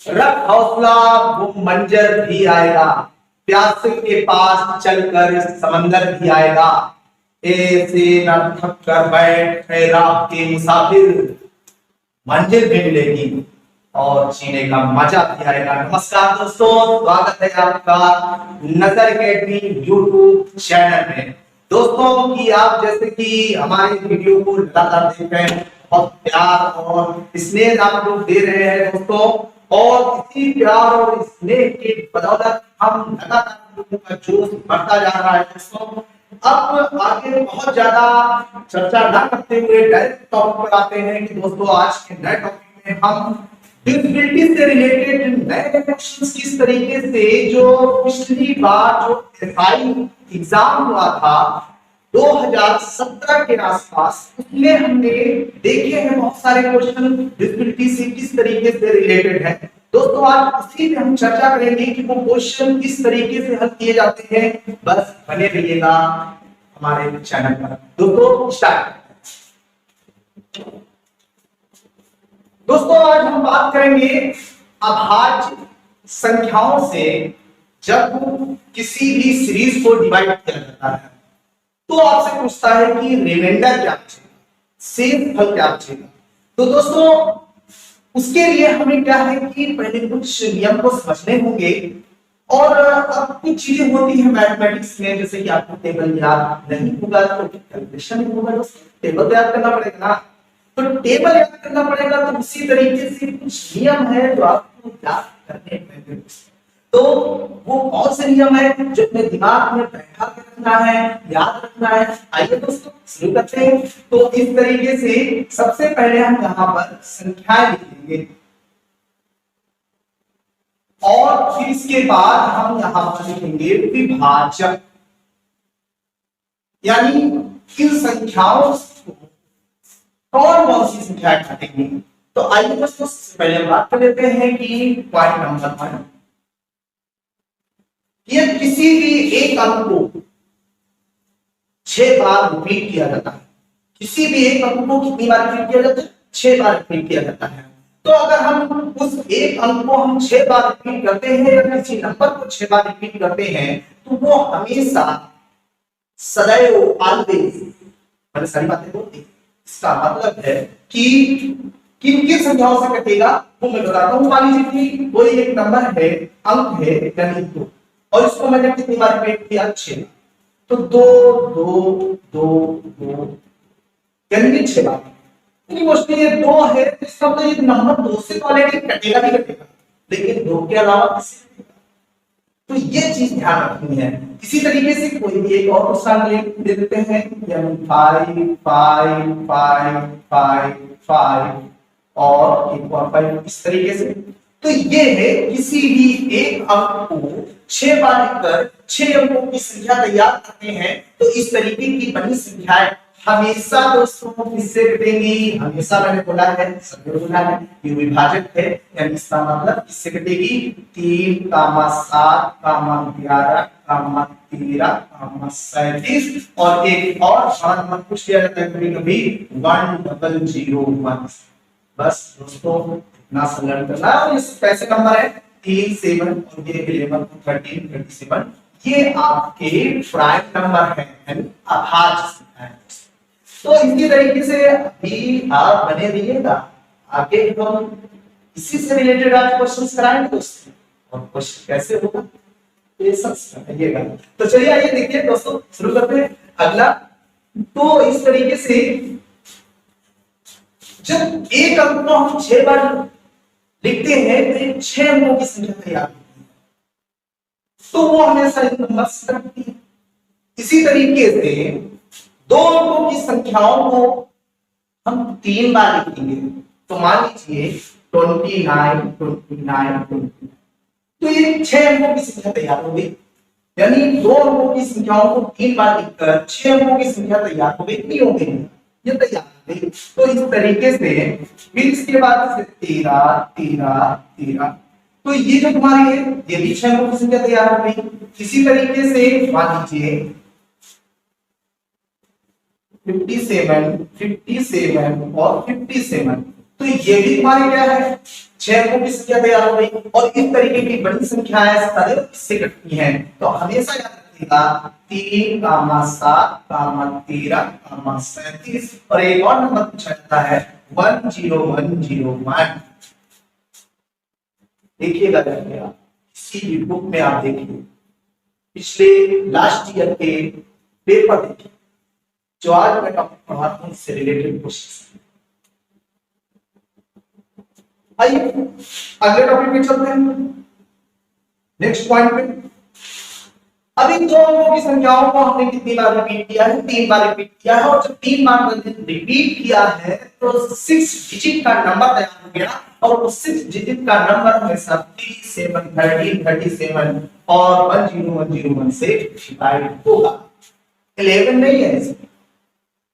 रख हौसला, वो मंजर भी आएगा। प्यासे के पास चलकर समंदर भी आएगा। ऐसे न थक कर बैठ राह के मुसाफिर, मंजिल भी मिलेगी और जीने का मजा भी आएगा। नमस्कार दोस्तों, स्वागत है आपका नजर अकेडमी यूट्यूब चैनल में। दोस्तों की आप जैसे कि हमारे वीडियो को लगातार देख रहे हैं, बहुत प्यार और स्नेह आप लोग दे रहे हैं दोस्तों, और इसी प्यार और स्नेह की बदौलत हम लगातार लोगों का जोश बढ़ता जा रहा है दोस्तों। अब आगे बहुत ज्यादा चर्चा ना करते हुए डायरेक्ट टॉपिक पर आते हैं कि दोस्तों आज के नए टॉपिक में हम डिसेबिलिटी से रिलेटेड नए क्वेश्चंस किस तरीके से, जो पिछली बार जो एसआई एग्जाम हुआ था 2017 के आसपास, उसमें हमने देखे हैं बहुत सारे क्वेश्चन डिसेबिलिटी से किस तरीके से रिलेटेड है। दोस्तों आज उसी पे हम चर्चा करेंगे कि वो क्वेश्चन किस तरीके से हल किए जाते हैं। बस बने रहिएगा हमारे चैनल पर। दोस्तों स्टार्ट। दोस्तों आज हम बात करेंगे अभाज्य संख्याओं से जब किसी भी सीरीज को डिवाइड किया जाता है तो आपसे पूछता है कि रिमाइंडर क्या बचेगा, शेष फल क्या बचेगा। तो दोस्तों उसके लिए हमें क्या है कि पहले कुछ नियम को समझने होंगे, और अब कुछ चीजें होती हैं मैथमेटिक्स में, जैसे कि आपको टेबल याद नहीं होगा तो कैलकुलेशन नहीं होगा, टेबल याद करना पड़ेगा ना, तो टेबल याद करना पड़ेगा। तो उसी तरीके से कुछ नियम है जो आपको याद करने पड़ेंगे। तो वो कौन से नियम है जो अपने दिमाग में बैठा के रखना है, याद रखना है। आइए दोस्तों शुरू करते हैं। तो इस तरीके से सबसे पहले हम यहाँ पर संख्याएं लिखेंगे और फिर इसके बाद हम यहाँ पर लिखेंगे विभाजक, यानी इन संख्याओं को कौन कौन सी संख्याएं काटेंगी। तो आइए दोस्तों पहले हम बात कर लेते हैं कि पॉइंट नंबर 1, ये किसी भी एक अंक को 6 बार रिपीट किया जाता है। किसी भी एक अंक को कितनी बार रिपीट किया जाता है? 6 बार रिपीट किया जाता है। तो अगर हम उस एक अंक को हम 6 बार रिपीट करते हैं या किसी नंबर को 6 बार रिपीट करते हैं तो वो हमेशा सदैव ऑलवेज, मैंने सारी बातें बोल दी। इसका मतलब है कि किन किन संख्याओं से कटेगा वो मैं बताता हूं। मान लीजिए कि कोई एक नंबर है, अंक है यानी 2, और इसको मैंने कितनी बार रिपीट किया? 6। तो 2 2 2 2 यानी 6 बार। मोस्टली ये 2 है, इसका मतलब ये नंबर 2 से ऑलरेडी कटेगा ही कटेगा, लेकिन 2 के अलावा किससे कटेगा? तो ये चीज ध्यान रखनी है। इसी तरीके से कोई भी एक और क्वेश्चन दे देते हैं, यानी 5 5 5 5 5 और एक और 5, इस तरीके से। तो ये है किसी भी एक अंक को 6 बार लिखकर 6 अंकों की संख्या तैयार करते हैं। तो इस तरीके की बनी संख्याएं हमेशा दोस्तों किससे कटेंगी? हमेशा मैंने बोला है, सबने बोला है, ये विभाजक है, यानी इसका मतलब किससे कटेगी? 3, 7, 11, 13, 37 और एक और बड़ा नंबर पूछ लिया जाता है कभी कभी 1001। बस दोस्तों इतना सरल करना है। और ये कैसे नंबर है? 3, 7 और ये 11, 13, 37, ये आपके प्राइम नंबर है, यानी अभाज्य संख्या है। तो इसी तरीके से अभी आप बने रहिएगा, आगे हम इसी से रिलेटेड आज क्वेश्चंस कराएंगे दोस्तों। और क्वेश्चन कैसे होगा ये सब समझिएगा। तो चलिए आइए देखिए दोस्तों, शुरू करते हैं अगला। तो इस तरीके से जब एक अंक को हम 6 बार लिखते हैं तो 6 अंकों की संख्या तैयार होती है, तो वो हमेशा एक नंबर से कटती है। इसी तरीके से 2 अंकों की संख्याओं को हम 3 बार लिखेंगे। तो मान लीजिए 29 29 29, तो ये 6 अंकों की संख्या तैयार हो गई, यानी 2 अंकों की संख्याओं को 3 बार लिखकर 6 अंकों की संख्या तैयार हो गई। नहीं हो गई, ये तैयार हो गई। तो इस तरीके से फिर इसके बाद 13 13 13, तो ये जो तुम्हारी है ये भी 6 अंकों की संख्या तैयार हो गई। इसी तरीके से मान लीजिए 57 57 और 57, तो ये भी तुम्हारी क्या है, 6 अंकों की संख्या तैयार हो गई। और इस तरीके की बड़ी संख्या है सदैव इससे कटती है। तो हमेशा याद रखिएगा 3, 7, 13, 37 और एक और नंबर पूछा जाता है 10101। देखिएगा किसी भी बुक में आप देखिए, पिछले लास्ट ईयर के पेपर देखिए, जो आज मैं टॉपिक पढ़ाता हूं इससे रिलेटेड क्वेश्चन। आइए अगले टॉपिक पे चलते हैं, नेक्स्ट पॉइंट पे। अभी दो अंकों की संख्याओं को हमने कितनी बार रिपीट किया है, 3 बार रिपीट किया है। और जब 3 बार रिपीट किया है तो 6 डिजिट का नंबर तैयार हो गया। और उस 6 डिजिट का नंबर हमेशा 37, 13, 37 और 10101 से डिवाइड होगा। 11 नहीं है इसमें,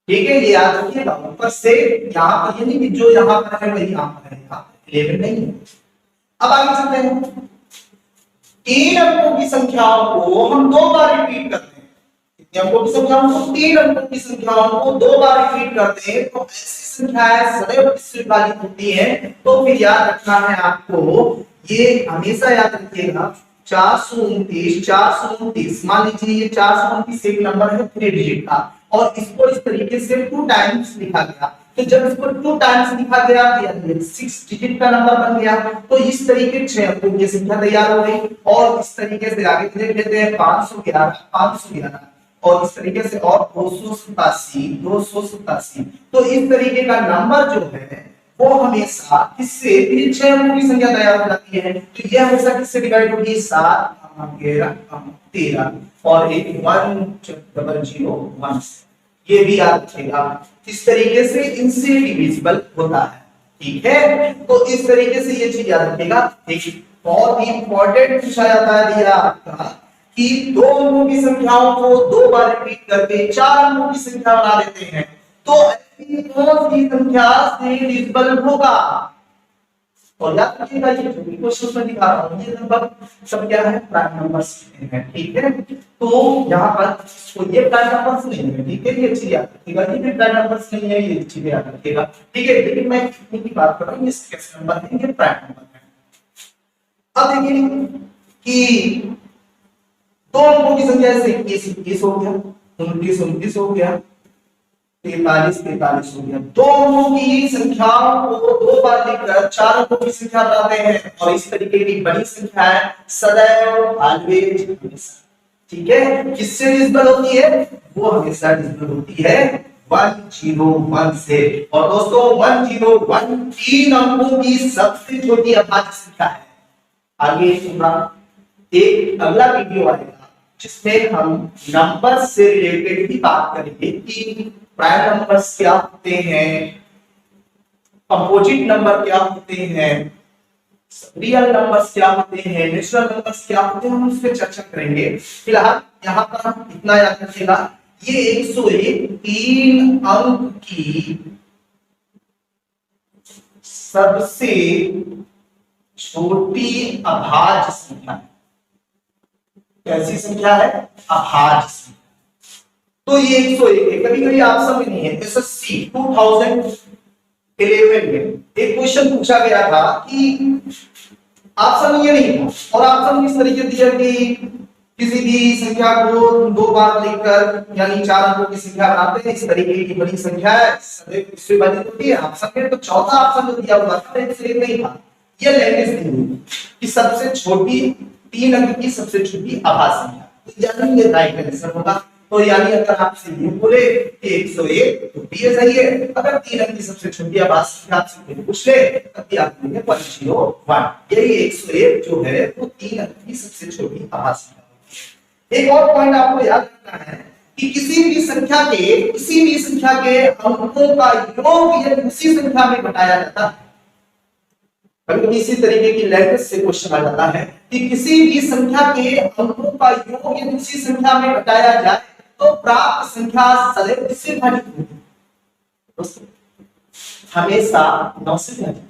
ठीक है, ये याद रखिएगा। ऊपर से यहाँ पर ये नहीं कि जो यहाँ पर है वही यहाँ पर है, यहाँ पर 11 नहीं है। अब आगे चलते हैं। 3 अंकों की संख्याओं को हम 2 बार रिपीट करते हैं। कितने अंकों की संख्याओं को? 3 अंकों की संख्याओं को 2 बार रिपीट करते हैं। तो ऐसी संख्याएं सदैव किससे विभाजित होती हैं? तो फिर याद रखना है आपको, ये हमेशा याद रखिएगा 429, 429। मान लीजिए ये 429 एक नंबर है 3 डिजिट का, और इसको इस तरीके से 2 टाइम्स लिखा गया। तो जब इसको 2 टाइम्स लिखा गया तो यानी 6 डिजिट का नंबर बन गया। तो इस तरीके 6 अंकों की संख्या तैयार हो गई। और इस तरीके से आगे देख लेते हैं 511, 511 और इस तरीके से और 287, 287। तो इस तरीके का नंबर जो है वो हमेशा किससे 6 अंकों की संख्या तैयार हो जाती है। तो ये हमेशा किससे डिवाइड होगी? 7, 11, 13 और एक 1001 से। ये भी याद रखिएगा, इस तरीके से इनसे डिविजिबल होता है, ठीक है। तो इस तरीके से ये चीज याद रखिएगा। एक बहुत ही इंपॉर्टेंट पूछा जाता है दिया आपका कि 2 अंकों की संख्याओं को 2 बार रिपीट करके 4 अंकों की संख्या बना देते हैं, तो ऐसी कौन सी संख्या से डिविजिबल होगा? और याद रखिएगा ये जो भी क्वेश्चन में दिखा रहा हूं ये लगभग सब क्या है, प्राइम नंबर्स है, ठीक है। तो यहाँ पर तो ये प्राइम नंबर्स नहीं है, ठीक है, ये चीज याद रखिएगा। ये भी प्राइम नंबर्स नहीं है, ये चीज याद रखिएगा, ठीक है। लेकिन मैं कितनी की बात कर रहा हूँ, ये कैसे नंबर है, ये प्राइम नंबर है। अब देखिए कि 2 अंकों की संख्या से 21 हो गया, 29 हो गया, 43 हो गया। 2 अंकों की संख्याओं को 2 बार लिखकर 4 अंकों की संख्या बनाते हैं। और इस तरीके की बड़ी संख्या है सदैव ऑलवेज हमेशा, ठीक है। किससे डिविजिबल होती है? वो हमेशा डिविजिबल होती है 101 से। और दोस्तों 101 3 अंकों की सबसे छोटी अभाज्य संख्या है। आगे सुना एक अगला वीडियो आएगा जिसमें हम नंबर से रिलेटेड भी बात करेंगे कि प्राइम नंबर्स क्या होते हैं, कंपोजिट नंबर क्या होते हैं, रियल नंबर्स क्या होते हैं, नेचुरल नंबर्स क्या होते हैं, हम उस पर चर्चा करेंगे। फिलहाल यहाँ पर हम इतना याद रखिएगा, ये 101 3 अंक की सबसे छोटी अभाज्य संख्या है। कैसी संख्या है? अभाज्य संख्या। तो ये 101 है। कभी कभी ऑप्शन में नहीं है। एसएससी 2011 में एक क्वेश्चन पूछा गया था कि ऑप्शन ये नहीं था, और ऑप्शन इस तरीके दिया कि किसी भी संख्या को 2 बार लिखकर यानी 4 अंकों की संख्या बनाते हैं। इस तरीके की बड़ी संख्या है सदैव इससे विभाजित होती है। ऑप्शन में तो चौथा ऑप्शन जो दिया हुआ था इसलिए नहीं था, ये लैंग्वेज दी हुई कि सबसे छोटी 3 अंक की सबसे छोटी अभाज्य संख्या, तो यानी ये राइट आंसर होगा। तो यानी अगर आपसे ये बोले कि 101 तो भी ये सही है। अगर 3 अंक की सबसे छोटी अभाज्य संख्या आपसे पूछ ले तब भी आप देंगे 101। यही 101 जो है वो 3 अंक की सबसे छोटी अभाज्य संख्या है। एक और पॉइंट आपको याद रखना है कि किसी भी संख्या के अंकों का योग यदि उसी संख्या में घटाया जाता है। कभी इसी तरीके की लैंग्वेज से क्वेश्चन आ जाता है कि किसी भी संख्या के अंकों का योग यदि उसी संख्या में घटाया जाए तो प्राप्त संख्या सदैव किससे विभाजित होगी? हमेशा 9 से विभाजित।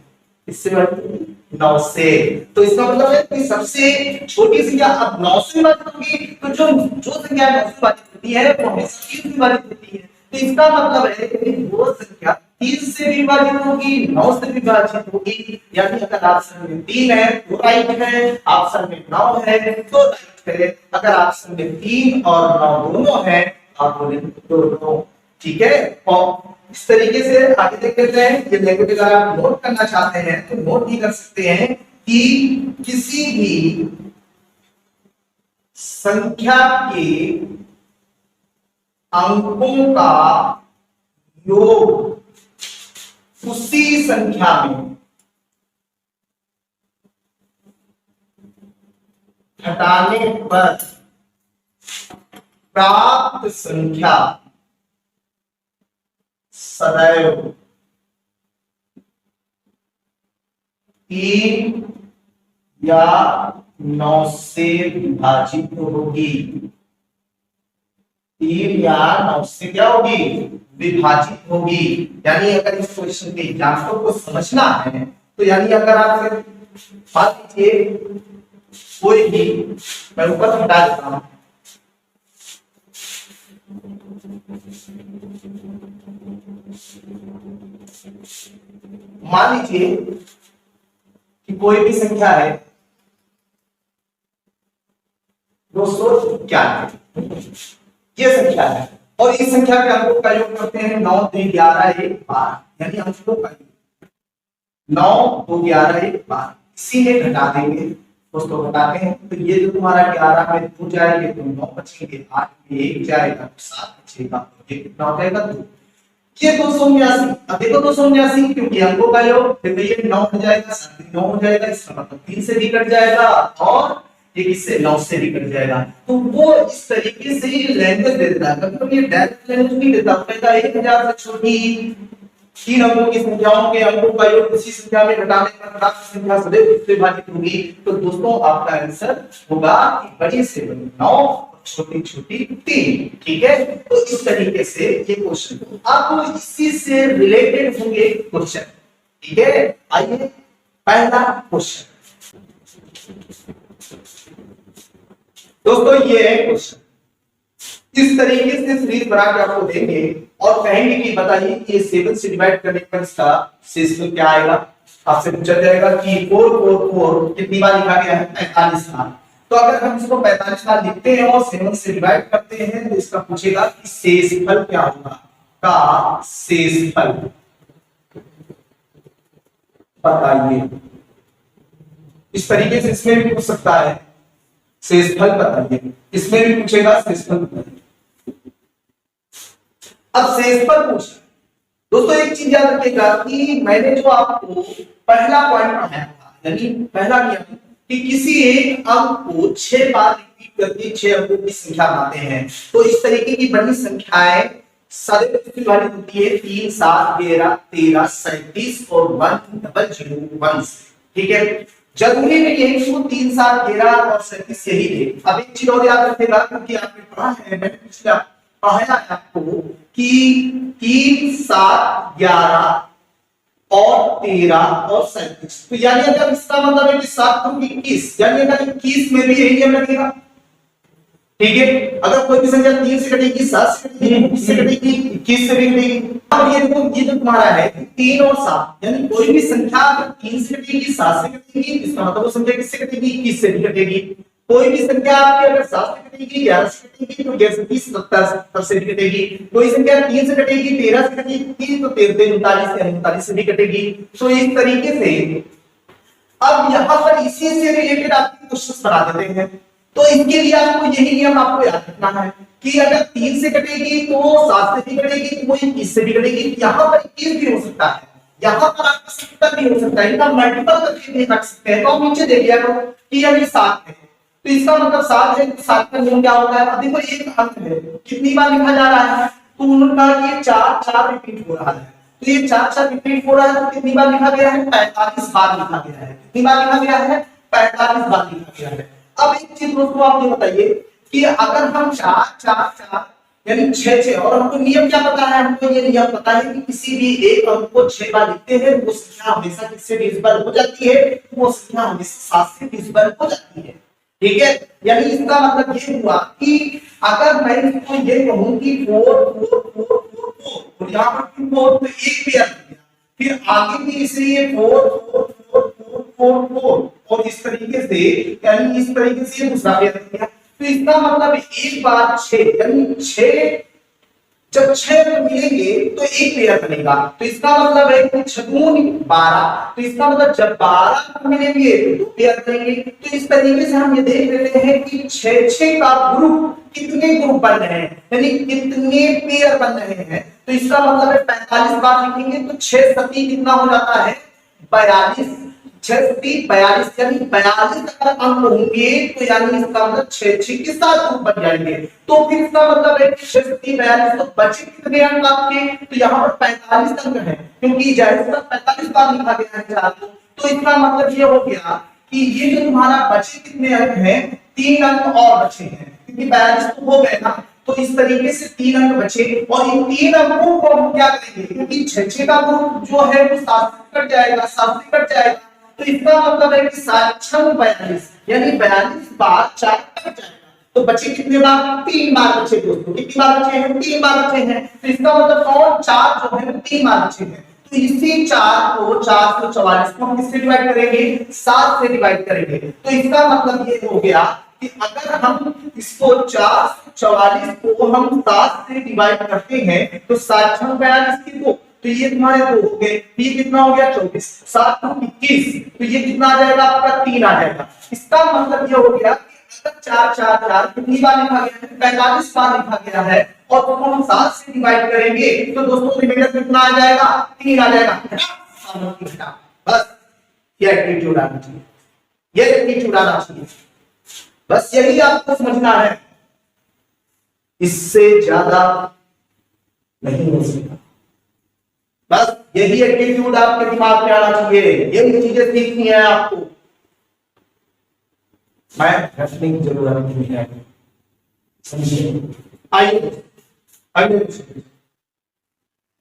किससे विभाजित? 9 से। तो इसका मतलब है कि सबसे छोटी संख्या अब 9 से विभाजित होगी, तो जो संख्या 9 से विभाजित होती है वो हमेशा 3 से विभाजित होती है। तो इसका मतलब है कि वो संख्या 3 से विभाजित होगी, 9 से विभाजित होगी। यानी अगर ऑप्शन में 3 है तो राइट है, ऑप्शन में 9 है तो राइट है। अगर ऑप्शन में 3 और 9 दोनों है आप बोलेंगे दोनों। ठीक है, और इस तरीके से आगे देख लेते हैं। ये नेगेटिव अगर आप नोट करना चाहते हैं तो नोट भी कर सकते हैं कि किसी भी संख्या के अंकों का योग उसी संख्या में घटाने पर प्राप्त संख्या सदैव 3 या 9 से विभाजित होगी। 3 या 9 से क्या होगी? विभाजित होगी। यानी अगर इस क्वेश्चन के एग्जाम्पल को समझना है तो यानी अगर आप मान लीजिए कोई भी, मैं ऊपर हटा देता हूं, मान लीजिए कि कोई भी संख्या है 291, ये संख्या है और इस संख्या के अंकों का योग करते हैं 9, 3, 11, 1, 12। यानी अंकों का योग 9, 2, 11, 1, 12 इसी में घटा देंगे दोस्तों। घटाते हैं तो ये जो तुम्हारा 11 में 2 जाएंगे तो 9 बचेंगे, 8 में 1 जाएगा तो 7 बचेगा, ये कितना हो जाएगा? 2। ये 279। अब देखो 279 क्योंकि अंकों का योग, फिर ये 9 हो जाएगा, 9 हो जाएगा, इसका मतलब 3 से भी कट जाएगा और ये किससे? 9 से भी कट जाएगा। तो वो इस तरीके से लैंग्वेज दे देता है, मतलब ये डायरेक्ट लैंग्वेज नहीं देता, कहता है 1000 से छोटी 3 अंकों की संख्याओं के अंकों का योग उसी संख्या में घटाने पर प्राप्त संख्या सदैव उससे विभाजित होगी। तो दोस्तों आपका आंसर होगा कि बड़ी से बड़ी 9, छोटी छोटी 3। ठीक है, तो इस तरीके से ये क्वेश्चन आपको इसी से रिलेटेड होंगे क्वेश्चन। ठीक है, आइए पहला क्वेश्चन दोस्तों, ये है क्वेश्चन। इस तरीके से सीरीज बना के आपको देंगे और कहेंगे कि बताइए कि ये 7 से डिवाइड करने पर इसका शेषफल क्या आएगा। आपसे पूछा जाएगा कि 4 4 4 कितनी बार लिखा गया है? 45 बार। तो अगर हम इसको 45 बार लिखते हैं और 7 से डिवाइड करते हैं तो इसका पूछेगा कि शेषफल क्या होगा, का शेषफल बताइए। इस तरीके से इसमें भी पूछ सकता है शेषफल बताइए, इसमें भी पूछेगा शेषफल बताइए। अब शेषफल पूछ दोस्तों, एक चीज याद रखिएगा कि मैंने जो आपको पहला पॉइंट पढ़ाया था, यानी पहला नियम कि किसी एक अंक को 6 बार रिपीट करके 6 अंकों की संख्या बनाते हैं। तो इस तरीके की बड़ी संख्याएं सदैव विभाजित होती है 3, 7, 11, 13, 37 और 1001। ठीक है, जरूरी नहीं है कि वो 3, 7, 11 और 37 यही है। अब एक चीज और याद रखेगा क्योंकि आपने पढ़ा है, मैंने पिछला पढ़ाया है आपको कि 3, 7, 11 और 13 और 37। तो यानी अगर इसका मतलब है कि 7 को 21, यानी अगर 21 में भी यही नियम लगेगा। ठीक है, अगर कोई भी संख्या 3 से कटेगी, 7 से कटेगी, 21 से कटेगी, 21 से भी कटेगी। अब ये देखो, ये जो तुम्हारा है 3 और 7, यानी कोई भी संख्या अगर 3 से कटेगी, 7 से कटेगी, इसका मतलब वो संख्या किससे कटेगी? 21 से भी कटेगी। कोई भी संख्या आपकी अगर 7 से कटेगी, 11 से कटेगी तो 11 से 30, 70 से भी कटेगी। कोई संख्या 3 से कटेगी, 13 से कटेगी तो 13, 39 से 39 से भी कटेगी। तो इस तरीके से अब यहाँ पर इसी से रिलेटेड आपके क्वेश्चंस बना देते हैं। तो इसके लिए आपको यही नियम आपको याद रखना है कि अगर 3 से कटेगी तो 7 से भी कटेगी, तो वो 21 से भी कटेगी। यहाँ पर 21 भी हो सकता है, यहाँ पर आपका 70 भी हो सकता है, इनका मल्टीपल करके भी रख सकते हैं। तो आप नीचे देख लिया करो कि अभी 7 है तो इसका मतलब 7 है, 7 का नियम क्या होता है? अब देखो एक अंक है, कितनी बार लिखा जा रहा है? तो उन्होंने कहा कि 4 4 रिपीट हो रहा है, तो ये 4 4 रिपीट हो रहा है तो कितनी बार लिखा गया है? 45 बार लिखा गया है। कितनी बार लिखा गया है? 45 बार लिखा गया है। अब एक चीज दोस्तों आप ये बताइए कि अगर हम 4 4 4 यानी 6 6 और हमको नियम क्या पता है? हमको ये नियम पता है कि किसी भी एक अंक को 6 बार लिखते हैं वो संख्या हमेशा किससे डिविजिबल हो जाती है? वो संख्या हमेशा 7 से डिविजिबल हो जाती है। ठीक है, यानी इसका मतलब ये हुआ कि अगर मैं इसको ये कहूं कि 4 4 4 4 4 और यहाँ पर 4 तो एक पेयर बन गया। फिर आगे भी इसलिए 4 4 4 4 4 4 और इस तरीके से, यानी इस तरीके से ये दूसरा पेयर बन गया। तो इसका मतलब एक बार 6, यानी 6 जब 6 मिलेंगे तो एक पेयर बनेगा। तो इसका मतलब है कि 6 दूनी 12, तो इसका मतलब जब 12 मिलेंगे तो 2 पेयर बनेंगे। तो इस तरीके से हम ये देख लेते हैं कि 6 का ग्रुप कितने ग्रुप बन रहे हैं, यानी कितने पेयर बन रहे हैं। तो इसका मतलब है 45 बार लिखेंगे तो 6 सती कितना हो जाता है 42, 6 सती 42, यानी 42 अगर अंक होंगे तो यानी इसका मतलब 6 के साथ ग्रुप बन जाएंगे। तो फिर इसका मतलब है 6 सती 42, तो बचे कितने अंक आपके, तो यहाँ पर 45 अंक है, क्योंकि जाहिर सी बात 45 बार लिखा गया है 4 को। तो इसका मतलब ये हो गया कि ये जो तुम्हारा बचे कितने अंक हैं, 3 अंक और बचे हैं, क्योंकि 42 तो हो गए ना। तो इस तरीके से 3 अंक बचे और इन 3 अंकों को हम क्या करेंगे, क्योंकि 6 का ग्रुप जो है वो 7 से कट जाएगा, 7 से कट जाएगा। तो इसका मतलब है कि 7 6 42, यानी 42 बार 4 कट जाएगा। तो बचे कितने बार, 3 बार बचे दोस्तों। कितनी बार बचे हैं, 3 बार बचे हैं। तो इसका मतलब कौन 4 जो है 3 बार बचे हैं। तो इसी 4 को 444 को हम किससे डिवाइड करेंगे, 7 से डिवाइड करेंगे। तो इसका मतलब ये हो गया कि अगर हम इसको 444 को हम 7 से डिवाइड करते हैं तो 7 6 42 की 2, तो ये तुम्हारे 2 हो गए। ये कितना हो गया 24, 7 2 21, तो ये कितना आ जाएगा आपका 3 आ जाएगा। इसका मतलब ये हो गया कि अगर 4 4 4 कितनी बार लिखा गया है, 45 बार लिखा गया है और तो हम 7 से डिवाइड करेंगे तो दोस्तों रिमाइंडर कितना आ जाएगा, 3 आ जाएगा। बस ये एटीट्यूड आना चाहिए, ये एटीट्यूड आना चाहिए, बस यही आपको समझना है, इससे ज्यादा नहीं हो सकता। बस यही एटीट्यूड आपके दिमाग में आना चाहिए, यही चीजें सीखनी है आपको। मैं रखने की जरूरत नहीं है, समझिए। आइए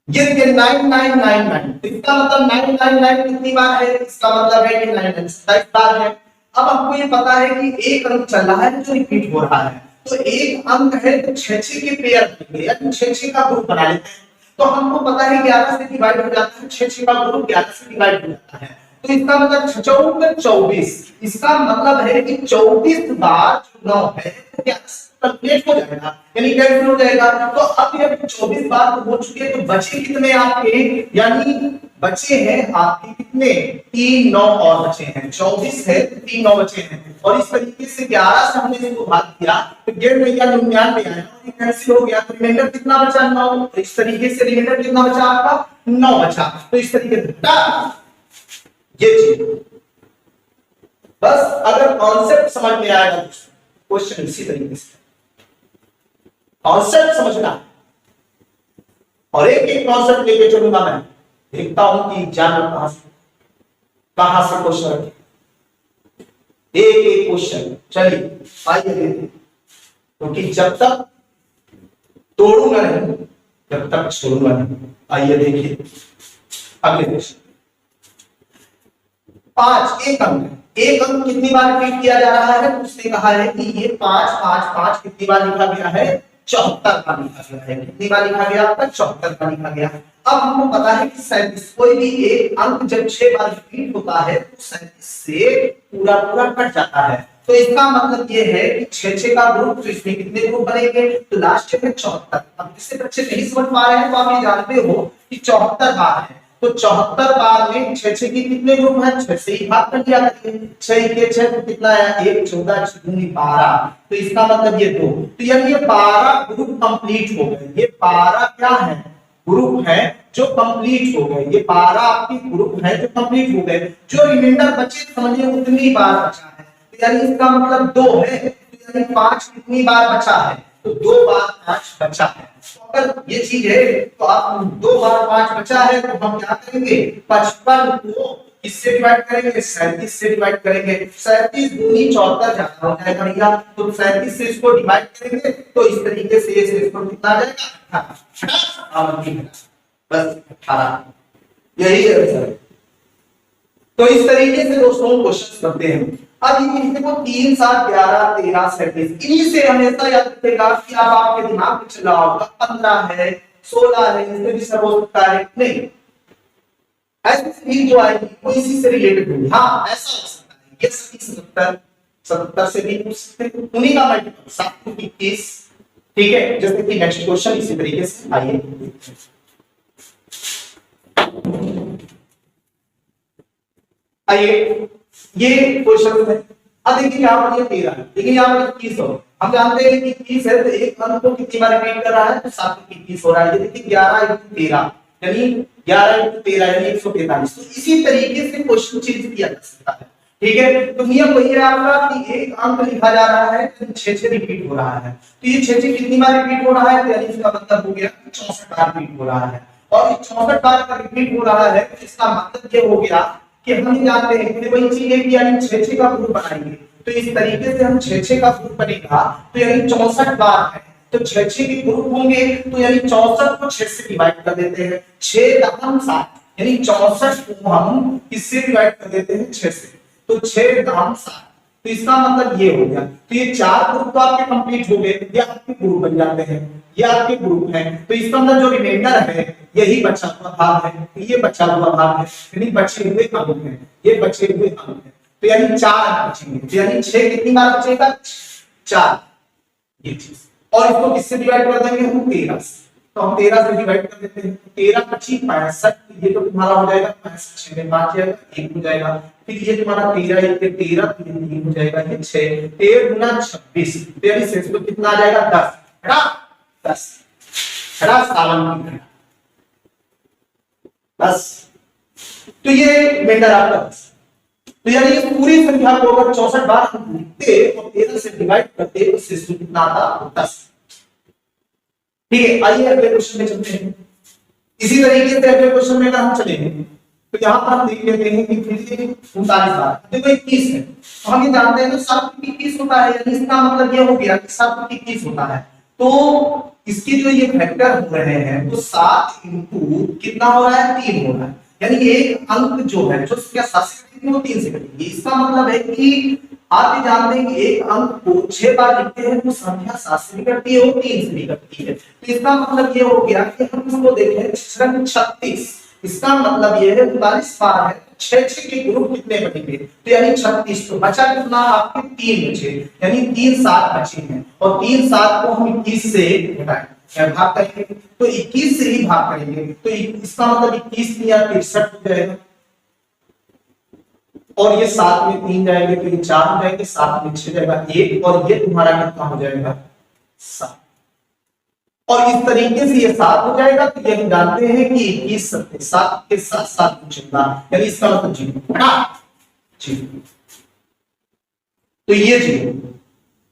ये 9999, इसका मतलब 999 कितनी बार है, इसका मतलब है कि 927 बार है। अब आपको ये पता है कि एक अंक चल रहा है जो रिपीट हो रहा है, तो एक अंक है तो 6 के पेयर बनेंगे, यानी 6 का ग्रुप बना लेते हैं। तो हमको पता है 11 से डिवाइड हो जाता है, 6 का ग्रुप 11 से डिवाइड हो जाता है। तो इसका मतलब 6 24, इसका मतलब है कि 24 बार 9 है तो क्या कंप्लीट हो जाएगा, यानी कैंसिल हो जाएगा। तो अब ये 24 बार तो हो चुके, तो बचे कितने आपके, यानी बचे हैं आपके कितने 3 9 और बचे हैं, 24 है 3 9 बचे हैं। और इस तरीके से 11 से हमने इसको भाग किया तो 1.99 आया और ये कैंसिल हो गया, तो रिमाइंडर कितना बचा 9। तो इस तरीके से रिमाइंडर कितना बचा आपका 9 बचा। तो इस तरीके से ये चीज, बस अगर कॉन्सेप्ट समझ में आएगा क्वेश्चन इसी तरीके से कॉन्सेप्ट समझना, और एक एक कॉन्सेप्ट लेके चलूंगा मैं, देखता हूं कि एग्जाम में कहां से क्वेश्चन रखे, एक एक क्वेश्चन। चलिए आइए देखते, क्योंकि जब तक तोड़ूंगा नहीं जब तक छोड़ूंगा नहीं। आइए देखिए अगले क्वेश्चन। 5 एक अंक है, एक अंक कितनी बार रिपीट किया जा रहा है, उसने कहा है कि ये 5 5 5 कितनी बार लिखा गया है, 74 बार लिखा गया है। कितनी बार लिखा गया आपका 74 बार लिखा गया। अब हमको पता है कि 37, कोई भी एक अंक जब 6 बार रिपीट होता है तो 37 से पूरा पूरा कट जाता है। तो इसका मतलब ये है कि 6 का ग्रुप, तो इसमें कितने ग्रुप बनेंगे, तो लास्ट में 74। अब जिससे बच्चे नहीं समझ पा रहे हैं तो आप ये जानते हो कि 74 बार है, तो 74 बार में 6 के कितने ग्रुप हैं, 6 से ही भाग कर दिया करिए, 6 के 6 तो कितना है 1 14 6 12, तो इसका मतलब ये 2, तो यानी ये 12 ग्रुप कंप्लीट हो गए। ये 12 क्या है, ग्रुप है जो कंप्लीट हो गए, ये 12 आपके ग्रुप है जो कंप्लीट हो गए। जो रिमाइंडर बचे समझिए उतनी बार बचा है, तो यानी इसका मतलब 2 है, तो यानी 5 कितनी बार बचा है, तो 2 बार 5 बचा है। तो अगर ये चीज है तो आप 2 बार 5 बचा है तो हम क्या करेंगे, 55 को इससे डिवाइड करेंगे, 37 से डिवाइड करेंगे, 37 दूनी 74 ज्यादा हो जाएगा भैया, तो 37 से इसको डिवाइड करेंगे तो इस तरीके से इसको कितना आ जाएगा 18, बस 18, यही है सर। तो इस तरीके से दोस्तों क्वेश्चन करते हैं। अब ये देखो 3 7 11 13 37, इन्हीं से हमेशा याद रखेगा कि अब आपके दिमाग में चल रहा होगा 15 है 16 है, इसमें भी सर हो सकता है नहीं, ऐसी जो आएगी वो इसी से रिलेटेड होगी। हाँ ऐसा हो सकता है, ये 77 77 से भी पूछ सकते हैं, उन्हीं का मल्टीपल 7 को 21। ठीक है, जैसे कि नेक्स्ट क्वेश्चन इसी तरीके से आइए। आइए ये क्वेश्चन है। अब देखिए यहाँ पर ये 13 है, लेकिन यहाँ पर 21 हो, हम जानते हैं कि 21 है तो एक अंक को कितनी बार रिपीट कर रहा है, तो 7 को 21 हो रहा है। ये देखिए 11 × 13 यानी 11 × 13 यानी 143। तो इसी तरीके से क्वेश्चन चेंज किया जा सकता है। ठीक है, तो नियम वही है आपका कि एक अंक लिखा जा रहा है तो 6 रिपीट हो रहा है, तो ये 6 कितनी बार रिपीट हो रहा है, यानी इसका मतलब हो गया 64 बार रिपीट हो रहा है। और 64 बार का रिपीट हो रहा है तो इसका मतलब ये हो गया कि हम जानते हैं कि वही चीज है कि यानी 6 का ग्रुप बनाएंगे, तो इस तरीके से हम 6 का ग्रुप बनेगा तो यानी 64 बार है, तो 6 के ग्रुप होंगे तो यानी 64 को 6 से डिवाइड कर देते हैं, 6 दशमलव 7 यानी 64 को हम किससे डिवाइड कर देते हैं 6 से, तो 6 दशमलव 7। तो इसका मतलब ये हो गया, तो ये 4 ग्रुप तो आपके कंप्लीट हो गए, ये आपके ग्रुप बन जाते हैं, ये आपके ग्रुप है। तो इसका मतलब जो रिमाइंडर है यही बचा हुआ भाग है, तो ये बचा हुआ भाग है यानी बचे हुए अंक है, ये बचे हुए अंक है, तो यानी 4 अंक बचेंगे, तो यानी 6 कितनी बार बचेगा 4, ये चीज। और इसको किससे डिवाइड कर देंगे हम 13 से, तो हम 13 से डिवाइड कर देते हैं, 13 25 65, ये तो तुम्हारा हो जाएगा 65, 6 में 5 जाएगा 1 हो जाएगा, फिर ये तुम्हारा 13 1 13 3 हो जाएगा, ये 6 13 गुना 26 यानी शेष में कितना आ जाएगा 10 है ना, 10 घड़ा सावन की घड़ा 10। तो ये मेंबर आपका 10, तो यानी कि पूरी संख्या को अगर 64 बार हम लिखते और 13 से डिवाइड करते तो शेष कितना आता 10। ठीक है, आइए अगले क्वेश्चन में चलते हैं। इसी तरीके से अगले क्वेश्चन में अगर हम चलेंगे तो यहाँ पर हम देख लेते हैं कि 39 बार देखो 21 है, तो हम ये जानते हैं तो 7 को 21 होता है, यानी इसका मतलब ये हो गया कि 7 को 21 होता है, तो इसके जो ये फैक्टर हो रहे हैं तो 7 इंटू कितना हो रहा है 3 हो रहा है, यानी एक अंक जो है जो क्या 7 से कटेगी वो 3 से कटेगी। इसका मतलब है कि आप ये जानते हैं कि एक अंक को 6 बार लिखते हैं तो संख्या 7 से भी कटती है और 3 से भी कटती है, तो इसका मतलब ये हो गया कि हम इसको देखें 36, इसका मतलब ये है 39 बार है, 6 के ग्रुप कितने बनेंगे, तो यानी 36, तो बचा कितना आपके 3 बचे, यानी 3 7 बचे हैं, और 3 7 को हम 21 से घटाएंगे भाग करेंगे, तो 21 से ही भाग करेंगे, तो इसका मतलब 21 या 63 हो जाएगा, और ये 7 में 3 जाएंगे तो ये 4 हो जाएंगे, 7 में 6 जाएगा 1, और ये तुम्हारा कितना हो जाएगा 7, और इस तरीके से ये 7 हो जाएगा, तो ये हम जानते हैं कि 21 7 के साथ 7 पूछेगा, यानी इसका मतलब 0 ना 0, तो ये 0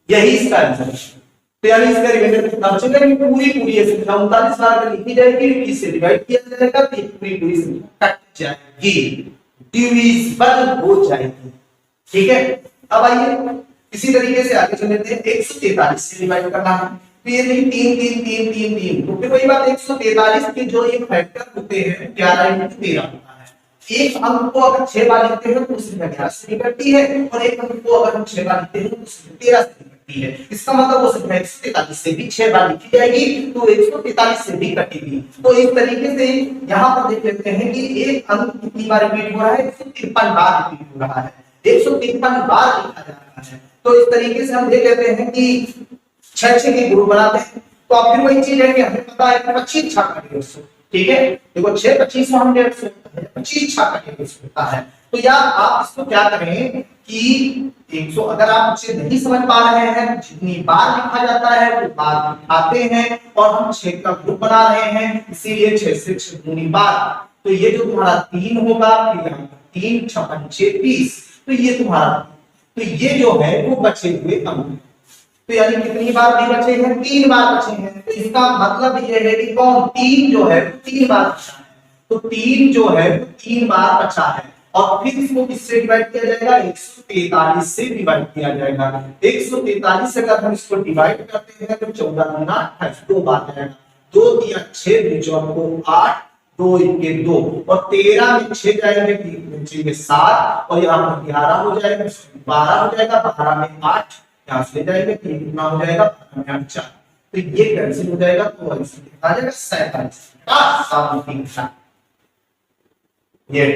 यही इसका आंसर है। तो यानी इसका रिमाइंडर कितना बचेगा, पूरी ये संख्या 39 बार में लिखी जाएगी, 20 से डिवाइड किया जाएगा तो पूरी संख्या कट जाएगी, डिविजिबल हो जाएगी। ठीक है, अब आइए इसी तरीके से आगे चल लेते हैं। 143 से डिवाइड करना है, तो ये नहीं 3 3 3 3 3, तो फिर वही बात 143 के जो ये फैक्टर होते हैं 11 × 13 होता है। एक अंक को अगर 6 बार लिखते हैं तो उसमें 11 से निकलती है, और एक अंक को अगर हम 6 बार लिखते हैं तो उसमें 13 से निकलती है। इसका मतलब वो संख्या 143 से भी 6 बार लिखी जाएगी तो 143 से भी कटेगी। तो इस तरीके से यहाँ पर देख लेते हैं कि एक अंक कितनी बार रिपीट हो रहा है, 153 बार रिपीट हो रहा है, 153 बार लिखा जा रहा है। तो इस तरीके से हम देख लेते हैं कि 6 के ग्रुप बनाते हैं, तो अब फिर वही चीज है कि हमें पता है कि 25 छक्का का 150, ठीक है, देखो 6 25 हम 150 25 छक्का का 150 होता है। तो यार आप इसको क्या करें कि 100 अगर आप मुझसे नहीं समझ पा रहे हैं, जितनी बार लिखा जाता है वो बार लिखाते हैं, और हम 6 का ग्रुप बना रहे हैं इसीलिए 6 से 6 दूनी बार, तो ये जो तुम्हारा 3 होगा, फिर 3 6 5 30, तो ये तुम्हारा, तो ये जो है वो बचे हुए अंक है। तो यानी कितनी बार भी बचे हैं, 3 बार बचे हैं, तो इसका मतलब ये है कि कौन 3 जो है 3 बार बचा है, तो 3 जो है 3 बार बचा है, और फिर इसको किससे डिवाइड किया जाएगा, 143 से डिवाइड किया जाएगा। 143 से अगर हम इसको डिवाइड करते हैं तो 14 गुना 28 2 बार जाएगा, 2 दिया 6 बीचों को 8 2 के 2, और 13 में 6 जाएंगे 3 में 7, और यहाँ पर 11 हो जाएगा, 12 हो जाएगा, 12 में 8 यहाँ से जाएगा, 3 कितना हो जाएगा 4, तो ये कैंसिल हो जाएगा, तो आंसर कितना आ जाएगा 47। ये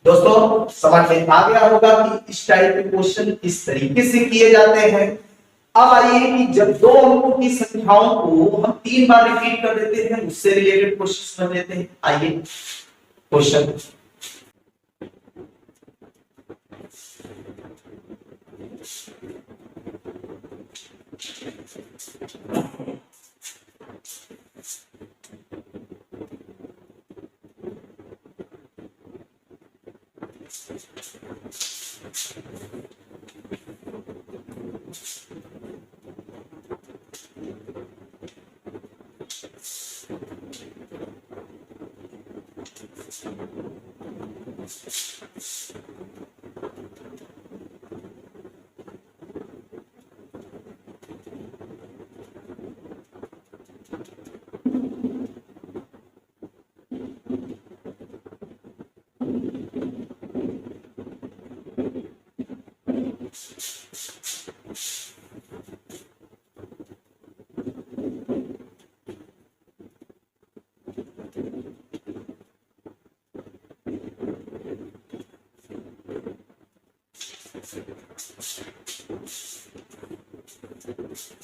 दोस्तों समझ में आ गया होगा कि इस टाइप के क्वेश्चन किस तरीके से किए जाते हैं। अब आइए कि जब दो अंकों की संख्याओं को हम 3 बार रिपीट कर देते हैं उससे रिलेटेड क्वेश्चन समझ लेते हैं। आइए क्वेश्चन,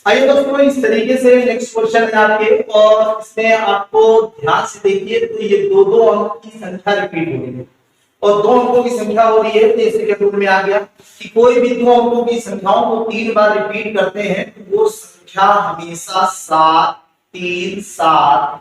आइए दोस्तों इस तरीके से नेक्स्ट क्वेश्चन है आपके, और इसमें आपको ध्यान से देखिए तो ये दो दो अंक की संख्या रिपीट हो रही है, और दो अंकों की संख्या हो रही है, तो जैसे कि रूल में आ गया कि कोई भी दो अंकों की संख्याओं को 3 बार रिपीट करते हैं तो वो संख्या हमेशा 7, 3, 7,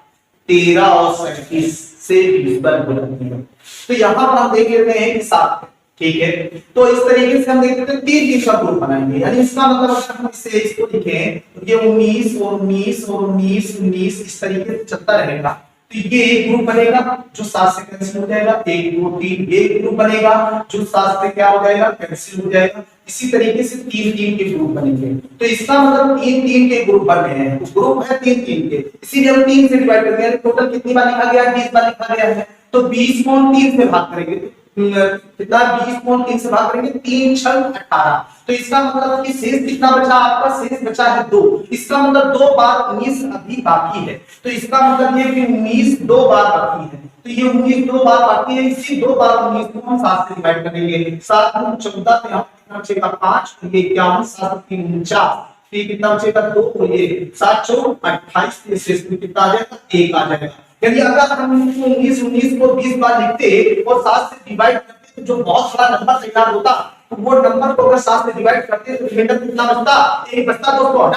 13 और 37 से डिविजिबल हो जाती है। तो यहाँ पर हम देख लेते हैं कि 7, ठीक है, तो इस तरीके से हम देख लेते हैं 3 का ग्रुप बनाएंगे, यानी इसका मतलब अगर हम इसे इसको लिखें तो ये 19 और 19 और 19 19 इस तरीके से चलता रहेगा। तो ये एक ग्रुप बनेगा जो 7 से कैंसिल हो जाएगा, 1 2 3, ये एक ग्रुप बनेगा जो 7 से क्या हो जाएगा, कैंसिल हो जाएगा। इसी तरीके से 3 3 के ग्रुप बनेंगे, तो इसका मतलब 3 3 के ग्रुप बन गए हैं, तो ग्रुप है 3 3 के, इसीलिए हम 3 से डिवाइड कर दिया। टोटल कितनी बार लिखा गया है, 20 बार लिखा गया है, तो 20 को 3 से भाग करेंगे, कितना 20 को 3 से भाग करेंगे, 3 6 18, तो इसका मतलब कि शेष कितना बचा आपका, शेष बचा है 2, इसका मतलब 2 बार 19 अभी बाकी है, तो इसका मतलब ये कि 19 2 बार बाकी है, तो ये 19 2 बार बाकी है, इसी 2 बार 19 को हम 7 से डिवाइड करेंगे, 7 गुण 14 तो यहाँ कितना बचेगा 5, तो ये 51, 7 3 49, ये कितना बचेगा 2, तो ये 7 4 28, ये शेष में कितना आ जाएगा 1 आ जाएगा। यानी अगर हम 19 19 को 20 बार लिखते और 7 से डिवाइड करते तो जो बहुत बड़ा नंबर तैयार होता, तो वो नंबर को अगर 7 से डिवाइड करते तो रिमाइंडर कितना बचता, 1 बचता, दोस्तों